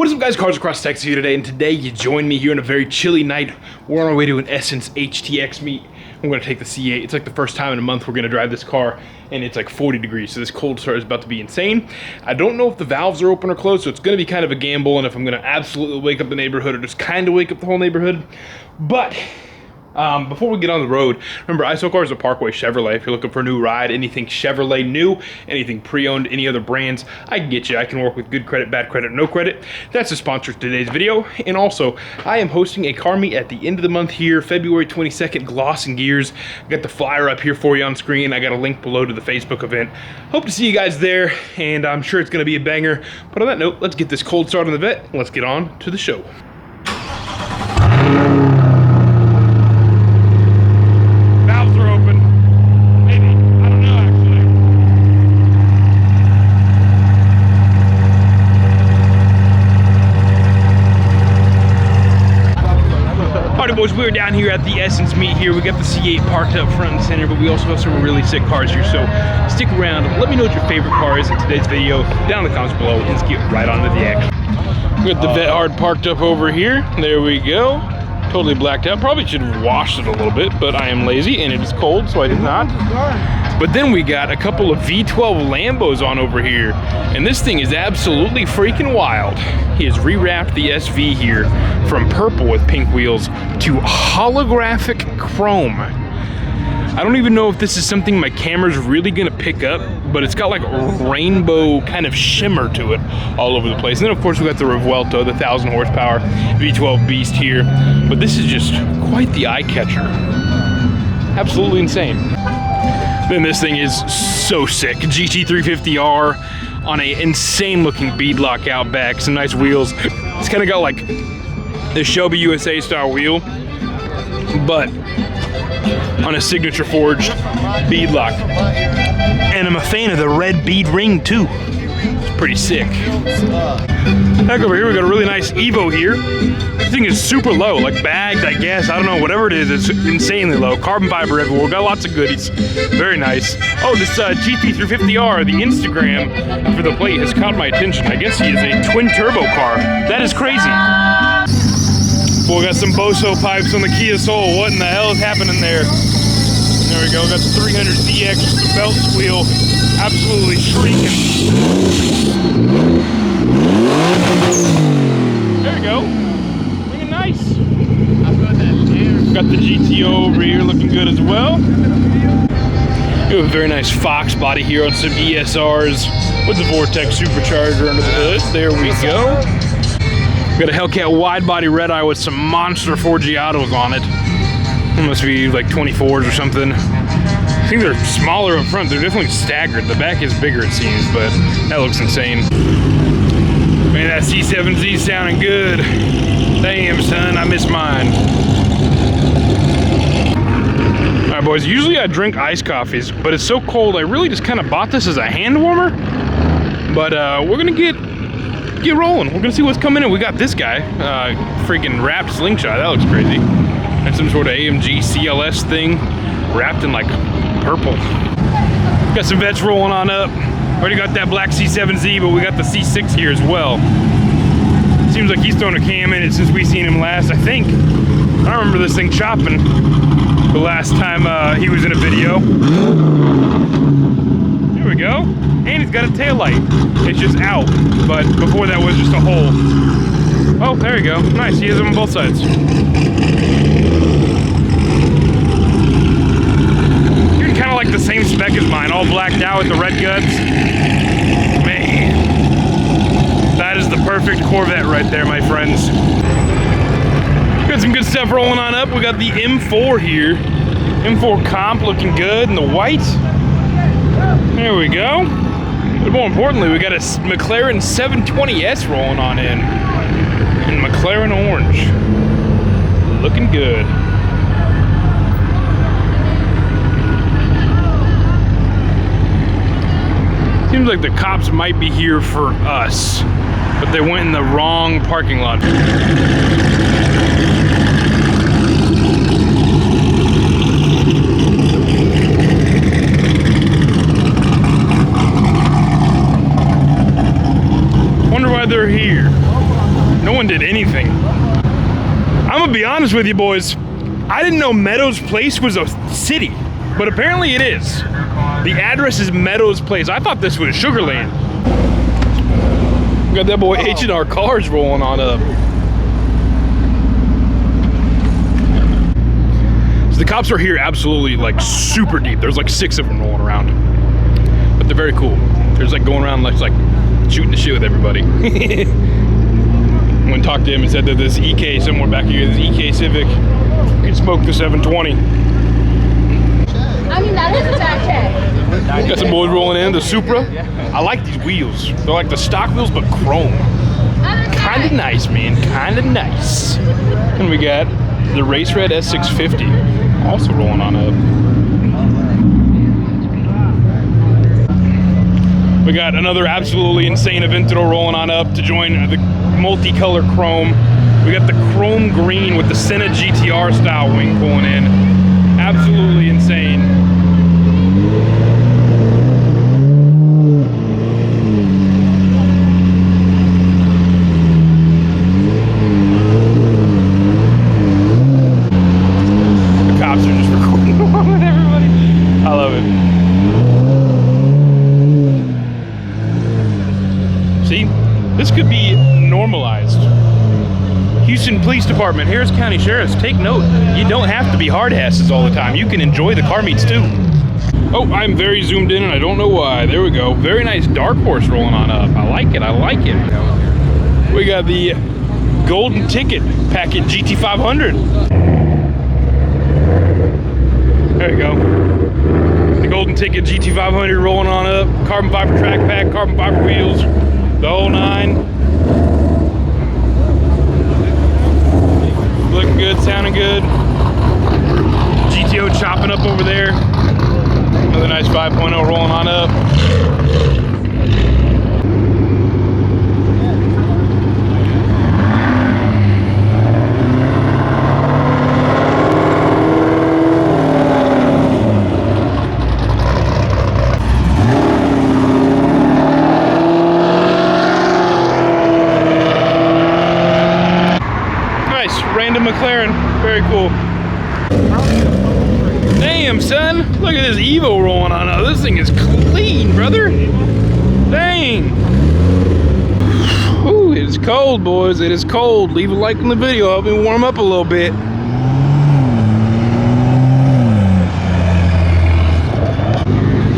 What is up, guys? Cars Across Texas here today, and today you join me here on a very chilly night. We're on our way to an Essence HTX meet. I'm going to take the C8. It's like the first time in a month we're going to drive this car, and it's like 40 degrees, so this cold start is about to be insane. I don't know if the valves are open or closed, so it's going to be kind of a gamble, and if I'm going to absolutely wake up the neighborhood or just kind of wake up the whole neighborhood. But before we get on the road, remember, ISO Cars of Parkway Chevrolet. If you're looking for a new ride, anything Chevrolet new, anything pre-owned, any other brands, I can get you. I can work with good credit, bad credit, no credit. That's the sponsor of today's video. And also, I am hosting a car meet at the end of the month here, February 22nd, Gloss and Gears. I got the flyer up here for you on screen. I got a link below to the Facebook event. Hope to see you guys there, and I'm sure it's going to be a banger. But on that note, let's get this cold start on the vet, and let's get on to the show. Boys, we're down here at the Essence meet here. We got the C8 parked up front and center, but we also have some really sick cars here, so stick around. Let me know what your favorite car is in today's video down in the comments below, and let's get right on to the action. We got the Vet Hard parked up over here. There we go. Totally blacked out. Probably should have washed it a little bit, but I am lazy and it is cold, so I did not. But then we got a couple of V12 Lambos on over here, and this thing is absolutely freaking wild. He has rewrapped the SV here from purple with pink wheels to holographic chrome. I don't even know if this is something my camera's really gonna pick up, but it's got like a rainbow kind of shimmer to it all over the place. And then of course we got the Revuelto, the 1,000 horsepower V12 beast here. But this is just quite the eye catcher. Absolutely insane. Then this thing is so sick. GT350R on a insane looking beadlock out back, some nice wheels. It's kind of got like the Shelby USA style wheel, but on a signature forged beadlock. And I'm a fan of the red bead ring too. It's pretty sick. Back over here we got a really nice Evo here. This thing is super low, like bagged, I guess. I don't know, whatever it is, it's insanely low. Carbon fiber everywhere, got lots of goodies. Very nice. Oh, this GT350R, the Instagram for the plate has caught my attention. I guess he is a twin turbo car. That is crazy. Well, we got some Boso pipes on the Kia Soul. What in the hell is happening there? There we go. Got the 300DX, the belt squeal, absolutely shrieking. There we go. Looking nice. Got the GTO over here looking good as well. We have a very nice Fox body here on some ESRs with the Vortex supercharger under the hood. There we go. Got a Hellcat wide body red eye with some monster Forgiatos on it. It must be like 24s or something. I think they're smaller up front. They're definitely staggered. The back is bigger, it seems, but that looks insane. Man, that C7Z sounding good. Damn, son, I miss mine. All right, boys, usually I drink iced coffees, but it's so cold, I really just kind of bought this as a hand warmer. But we're gonna get rolling. We're gonna see what's coming in. We got this guy, freaking wrapped slingshot. That looks crazy. And some sort of AMG CLS thing wrapped in like purple. Got some vets rolling on up. Already got that black C7Z, but we got the C6 here as well. Seems like he's thrown a cam in it since we seen him last, I think. I remember this thing chopping the last time he was in a video. There we go. And he's got a taillight. It's just out, but before that was just a hole. Oh, there you go. Nice, he has them on both sides. You're kind of like the same spec as mine, all blacked out with the red guts. Man, that is the perfect Corvette right there, my friends. Got some good stuff rolling on up. We got the M4 here. M4 comp looking good in the white. There we go. But more importantly, we got a McLaren 720S rolling on in McLaren orange. Looking good. Seems like the cops might be here for us, but they went in the wrong parking lot. Wonder why they're here. did anything. I'm gonna be honest with you boys. I didn't know Meadows Place was a city, but apparently it is. The address is Meadows Place. I thought this was Sugarland. Got that boy H&R Cars rolling on up. So the cops are here absolutely like super deep. There's like 6 of them rolling around. But they're very cool. They're just like going around like shooting the shit with everybody. When I talked to him and said that this EK somewhere back here, this EK Civic, you can smoke the 720. I mean, that is a bad check. Got some boys rolling in, the Supra. I like these wheels. They're like the stock wheels, but chrome. Kind of nice, man, kind of nice. And we got the Race Red S650, also rolling on up. We got another absolutely insane Aventador rolling on up to join the multicolor chrome. We got the chrome green with the Senna GTR style wing pulling in. Absolutely insane. The cops are just recording along with everybody. I love it. See, this could be normalized. Houston Police Department, Harris County Sheriffs, take note. You don't have to be hard asses all the time. You can enjoy the car meets too. Oh, I'm very zoomed in and I don't know why. There we go. Very nice Dark Horse rolling on up. I like it, I like it. We got the Golden Ticket Packet GT500. There you go. The Golden Ticket GT500 rolling on up. Carbon fiber track pack, carbon fiber wheels. The whole 9. Looking good, sounding good. GTO chopping up over there. Another nice 5.0 rolling on up. Random McLaren, very cool. Damn, son, look at this Evo rolling on. Oh, this thing is clean, brother. Dang. Ooh, it is cold, boys. It is cold. Leave a like on the video. Help me warm up a little bit.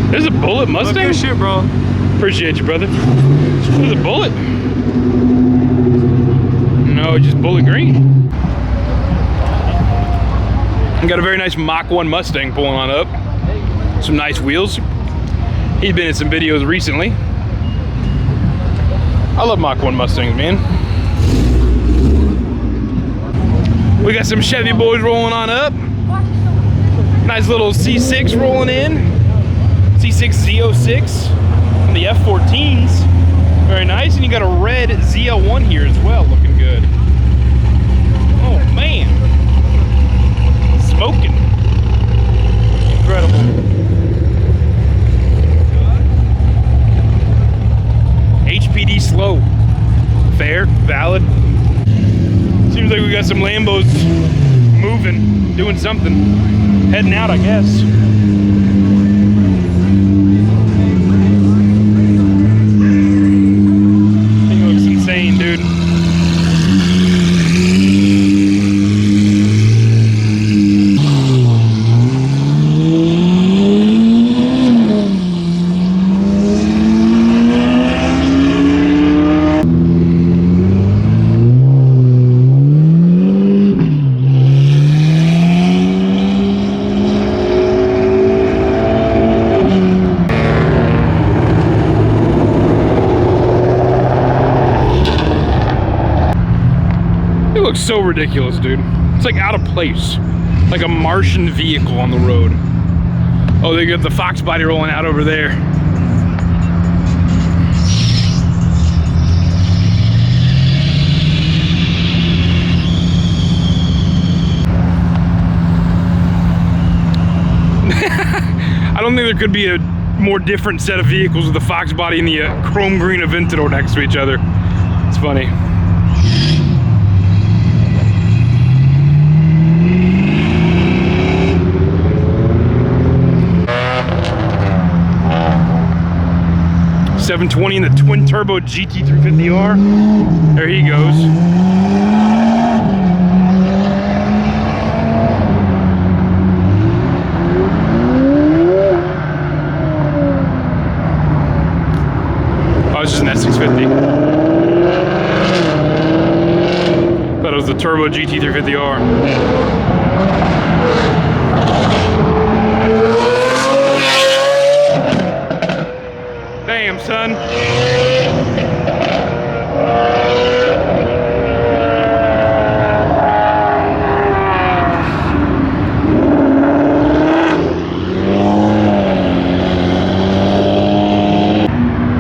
There's a Bullet Mustang. Good shit, bro. Appreciate you, brother. There's a Bullet. No, just Bullet Green. Got a very nice Mach 1 Mustang pulling on up. Some nice wheels. He's been in some videos recently. I love Mach 1 Mustangs, man. We got some Chevy boys rolling on up. Nice little C6 rolling in. C6 Z06 and the F14s. Very nice. And you got a red ZL1 here as well, looking good. Oh, man. Smoking. Incredible. HPD slow. Fair, valid. Seems like we got some Lambos moving, doing something. Heading out, I guess. Thing looks insane, dude. It looks so ridiculous, dude. It's like out of place. Like a Martian vehicle on the road. Oh, they got the Fox body rolling out over there. I don't think there could be a more different set of vehicles with the Fox body and the chrome green Aventador next to each other. It's funny. 720 in the twin turbo GT350R. There he goes. Oh, it's just an S650. Thought it was the turbo GT350R. Damn, son.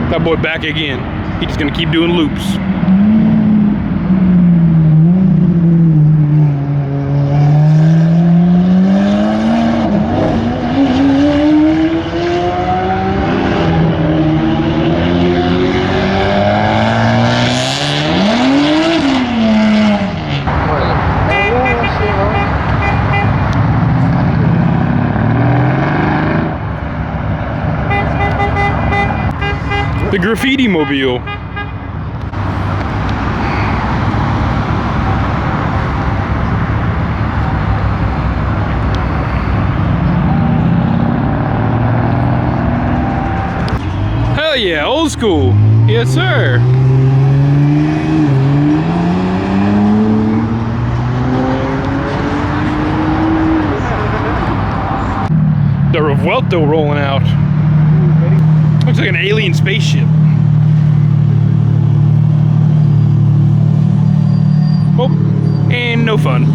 That boy back again. He's just gonna keep doing loops. The graffiti mobile. Hell yeah, old school. Yes, sir. The Revuelto rolling out. Looks like an alien spaceship. Oh, and no fun.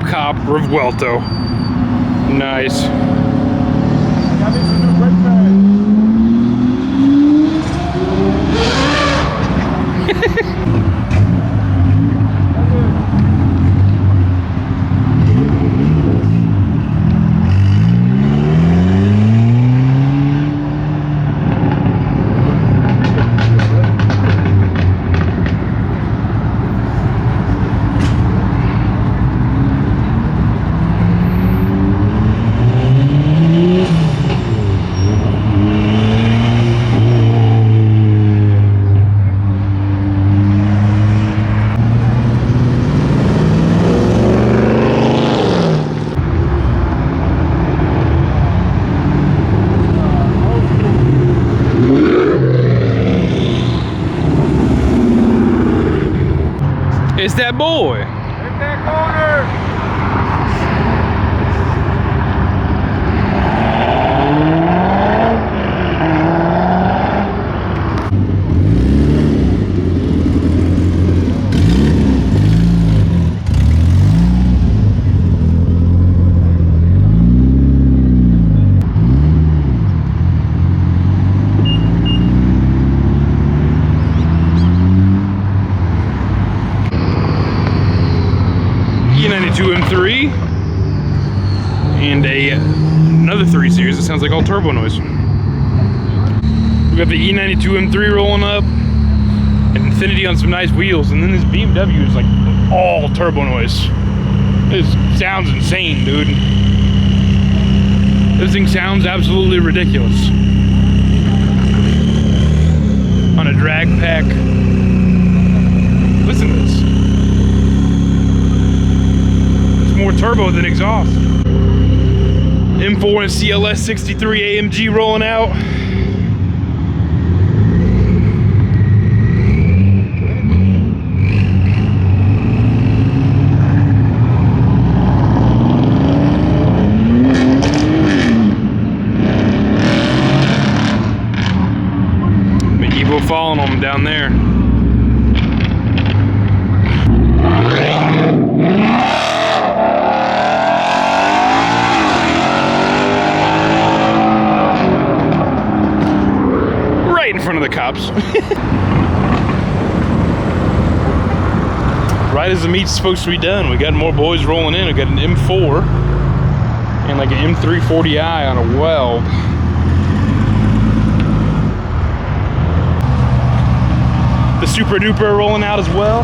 Cop, Revuelto. Nice. It's that boy. Hit that corner. E92 M3 and another 3 Series. It sounds like all turbo noise. We got the E92 M3 rolling up, and Infinity on some nice wheels, and then this BMW is like all turbo noise. This sounds insane, dude. This thing sounds absolutely ridiculous. On a drag pack. Listen to this. More turbo than exhaust. M4 and CLS 63 AMG rolling out. The Evo falling on them down there. In front of the cops. Right as the meet's supposed to be done, we got more boys rolling in. We got an M4 and like an M340i on a weld. Super Duper rolling out as well.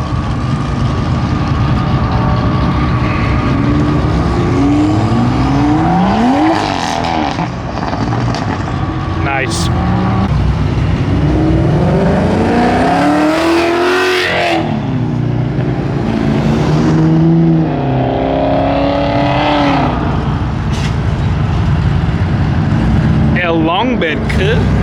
Nice. A long bed cut.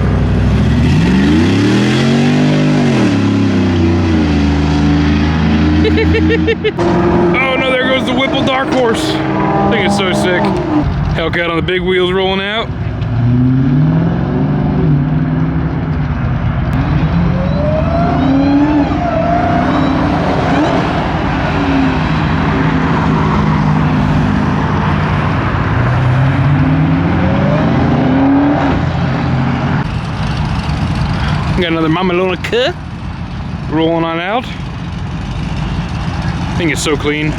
Oh no, there goes the Whipple Dark Horse. I think it's so sick. Hellcat on the big wheels rolling out. Got another Mamalona cut rolling on out. I think it's so clean.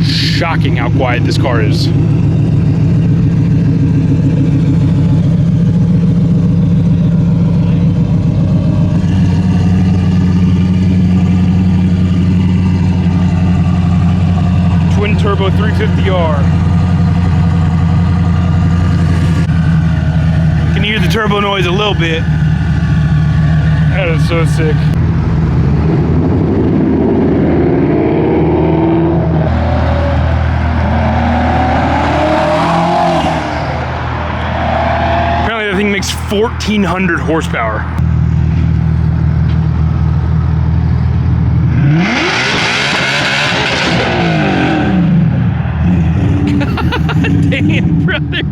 Shocking how quiet this car is. Twin turbo 350R. Can you hear the turbo noise a little bit? That is so sick. Makes 1,400 horsepower. God damn, brother.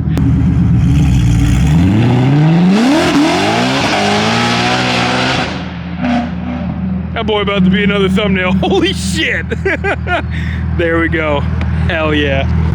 That boy about to be another thumbnail. Holy shit. There we go. Hell yeah.